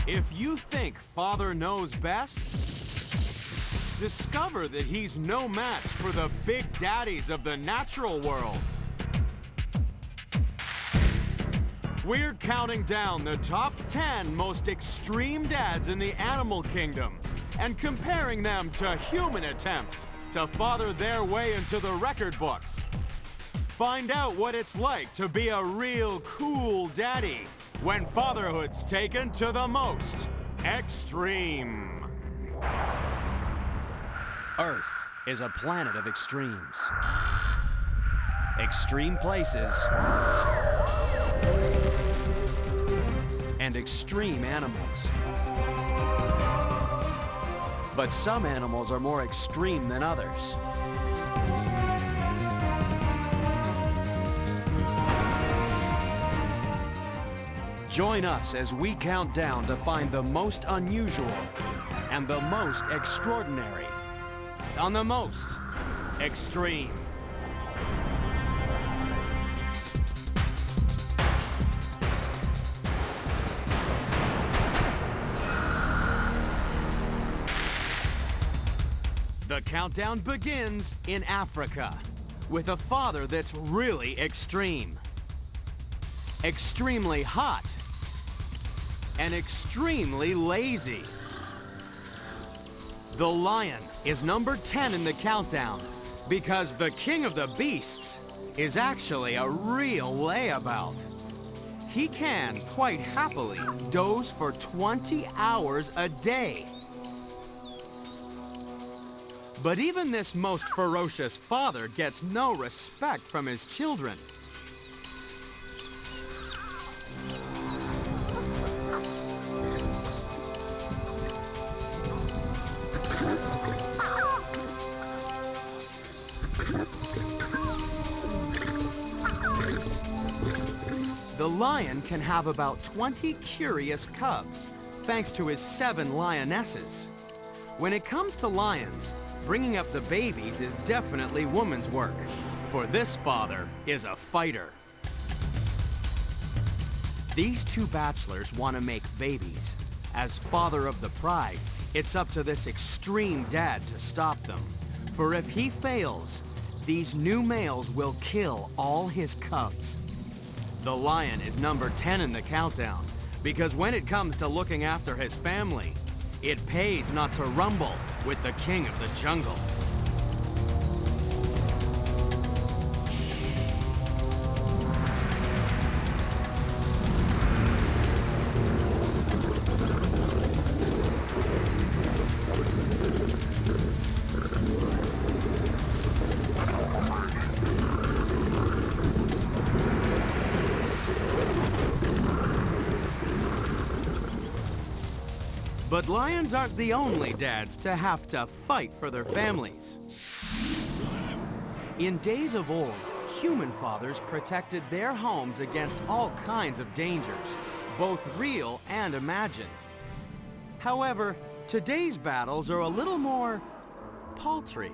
If you think Father knows best, discover that he's no match for the big daddies of the natural world. We're counting down the top 10 most extreme dads in the animal kingdom and comparing them to human attempts to father their way into the record books. Find out what it's like to be a real cool daddy when fatherhood's taken to the most extreme. Earth is a planet of extremes. Extreme places and extreme animals. But some animals are more extreme than others. Join us as we count down to find the most unusual and the most extraordinary on the most extreme. The countdown begins in Africa with a father that's really extreme. Extremely hot and extremely lazy. The lion is number 10 in the countdown because the king of the beasts is actually a real layabout. He can, quite happily, doze for 20 hours a day. But even this most ferocious father gets no respect from his children. The lion can have about 20 curious cubs, thanks to his 7 lionesses. When it comes to lions, bringing up the babies is definitely woman's work, for this father is a fighter. These 2 bachelors want to make babies. As father of the pride, it's up to this extreme dad to stop them. For if he fails, these new males will kill all his cubs. The lion is number 10 in the countdown, because when it comes to looking after his family, it pays not to rumble with the king of the jungle. But lions aren't the only dads to have to fight for their families. In days of old, human fathers protected their homes against all kinds of dangers, both real and imagined. However, today's battles are a little more paltry.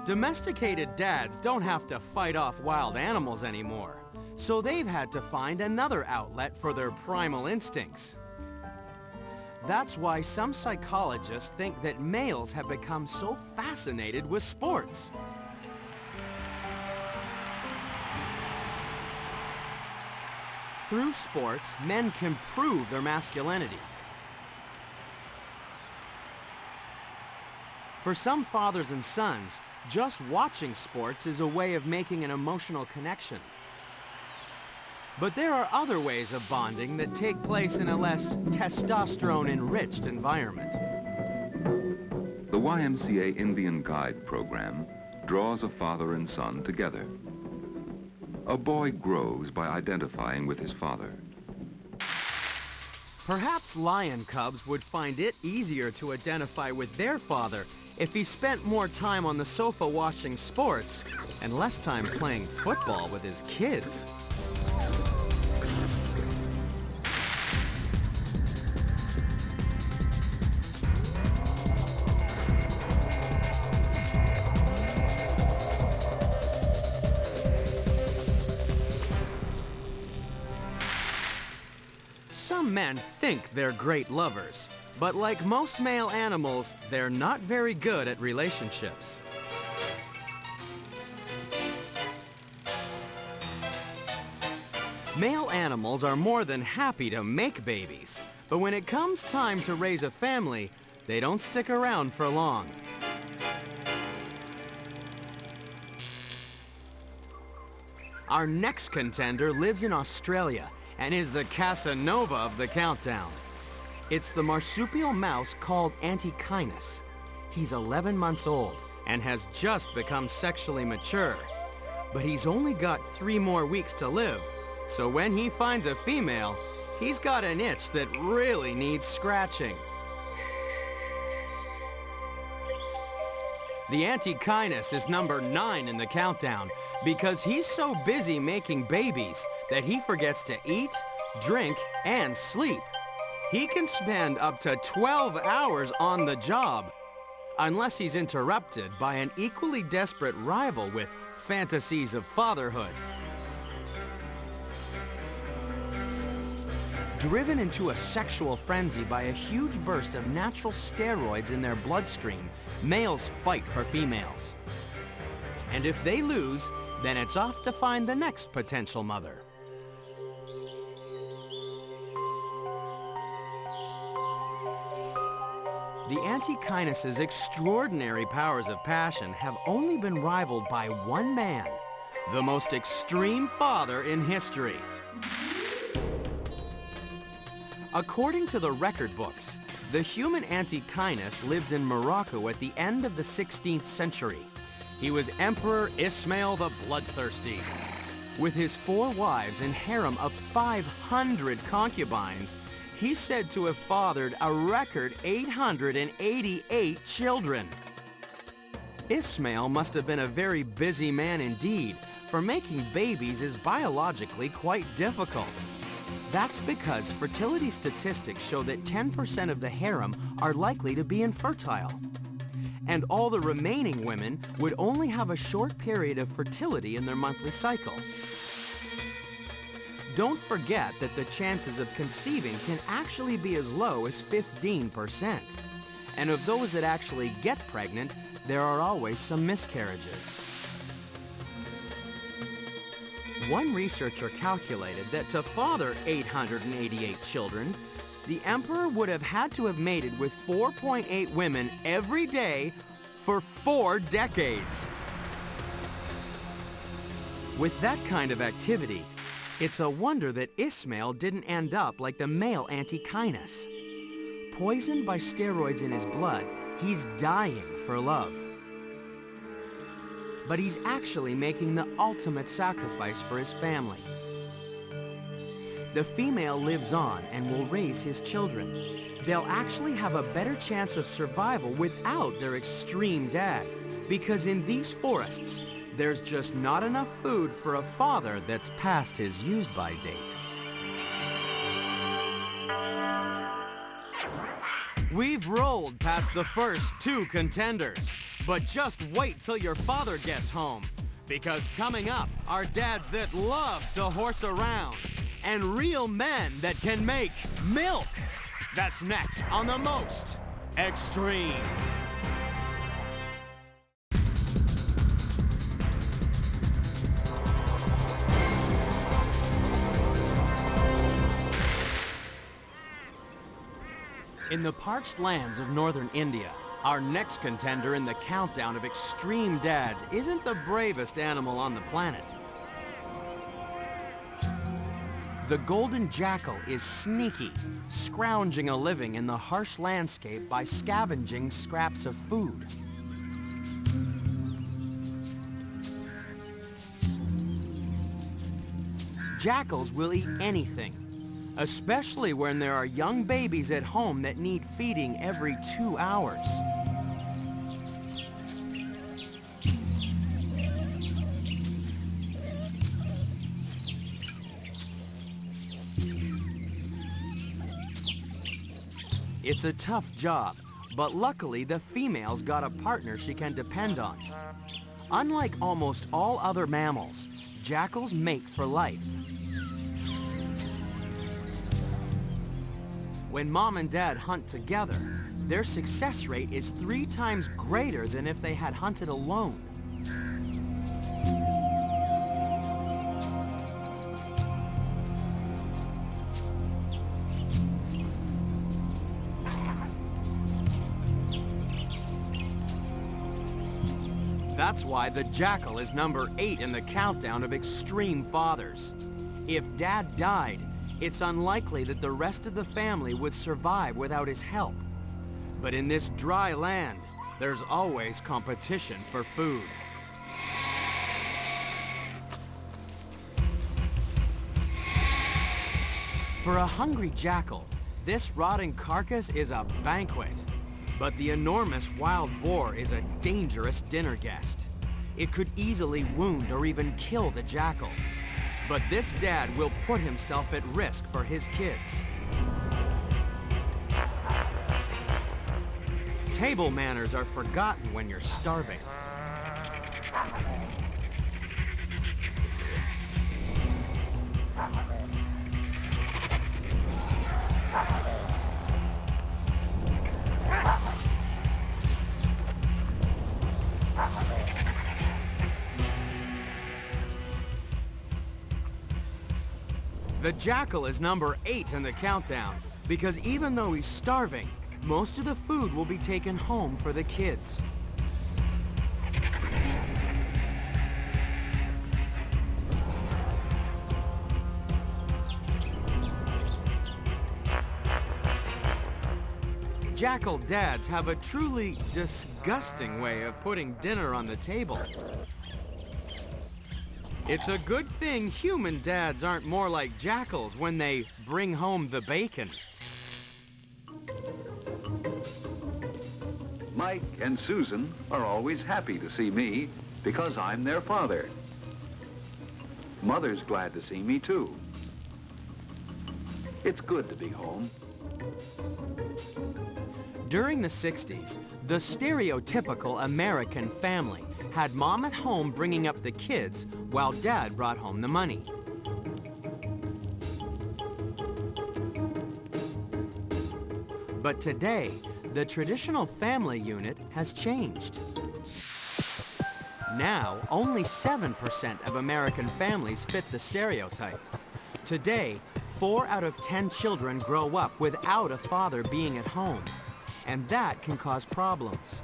Domesticated dads don't have to fight off wild animals anymore. So they've had to find another outlet for their primal instincts. That's why some psychologists think that males have become so fascinated with sports. Through sports, men can prove their masculinity. For some fathers and sons, just watching sports is a way of making an emotional connection. But there are other ways of bonding that take place in a less testosterone-enriched environment. The YMCA Indian Guide program draws a father and son together. A boy grows by identifying with his father. Perhaps lion cubs would find it easier to identify with their father if he spent more time on the sofa watching sports and less time playing football with his kids. Some men think they're great lovers, but like most male animals, they're not very good at relationships. Male animals are more than happy to make babies, but when it comes time to raise a family, they don't stick around for long. Our next contender lives in Australia and is the Casanova of the countdown. It's the marsupial mouse called Antechinus. He's 11 months old and has just become sexually mature. But he's only got 3 more weeks to live, so when he finds a female, he's got an itch that really needs scratching. The Antechinus is number 9 in the countdown because he's so busy making babies that he forgets to eat, drink, and sleep. He can spend up to 12 hours on the job, unless he's interrupted by an equally desperate rival with fantasies of fatherhood. Driven into a sexual frenzy by a huge burst of natural steroids in their bloodstream, males fight for females. And if they lose, then it's off to find the next potential mother. The Antechinus's extraordinary powers of passion have only been rivaled by one man, the most extreme father in history. According to the record books, the human Antechinus lived in Morocco at the end of the 16th century. He was Emperor Ismail the Bloodthirsty. With his 4 wives and harem of 500 concubines, he's said to have fathered a record 888 children. Ismail must have been a very busy man indeed, for making babies is biologically quite difficult. That's because fertility statistics show that 10% of the harem are likely to be infertile. And all the remaining women would only have a short period of fertility in their monthly cycle. Don't forget that the chances of conceiving can actually be as low as 15%. And of those that actually get pregnant, there are always some miscarriages. One researcher calculated that to father 888 children, the emperor would have had to have mated with 4.8 women every day for 4 decades. With that kind of activity, it's a wonder that Ismail didn't end up like the male Antechinus. Poisoned by steroids in his blood, he's dying for love. But he's actually making the ultimate sacrifice for his family. The female lives on and will raise his children. They'll actually have a better chance of survival without their extreme dad, because in these forests, there's just not enough food for a father that's past his use-by date. We've rolled past the first 2 contenders, but just wait till your father gets home, because coming up are dads that love to horse around and real men that can make milk. That's next on The Most Extreme. In the parched lands of northern India, our next contender in the countdown of extreme dads isn't the bravest animal on the planet. The golden jackal is sneaky, scrounging a living in the harsh landscape by scavenging scraps of food. Jackals will eat anything, especially when there are young babies at home that need feeding every 2 hours. It's a tough job, but luckily the female's got a partner she can depend on. Unlike almost all other mammals, jackals mate for life. When mom and dad hunt together, their success rate is 3 times greater than if they had hunted alone. That's why the jackal is number 8 in the countdown of extreme fathers. If Dad died, it's unlikely that the rest of the family would survive without his help. But in this dry land, there's always competition for food. For a hungry jackal, this rotting carcass is a banquet. But the enormous wild boar is a dangerous dinner guest. It could easily wound or even kill the jackal. But this dad will put himself at risk for his kids. Table manners are forgotten when you're starving. The jackal is number 8 in the countdown because even though he's starving, most of the food will be taken home for the kids. Jackal dads have a truly disgusting way of putting dinner on the table. It's a good thing human dads aren't more like jackals when they bring home the bacon. Mike and Susan are always happy to see me because I'm their father. Mother's glad to see me too. It's good to be home. During the 60s, the stereotypical American family had mom at home bringing up the kids while dad brought home the money. But today, the traditional family unit has changed. Now, only 7% of American families fit the stereotype. Today, 4 out of 10 children grow up without a father being at home, and that can cause problems.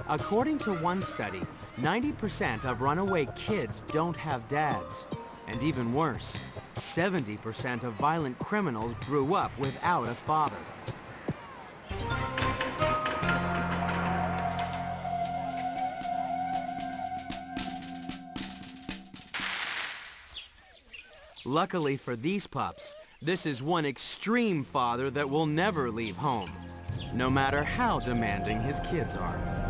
According to one study, 90% of runaway kids don't have dads. And even worse, 70% of violent criminals grew up without a father. Luckily for these pups, this is one extreme father that will never leave home, no matter how demanding his kids are.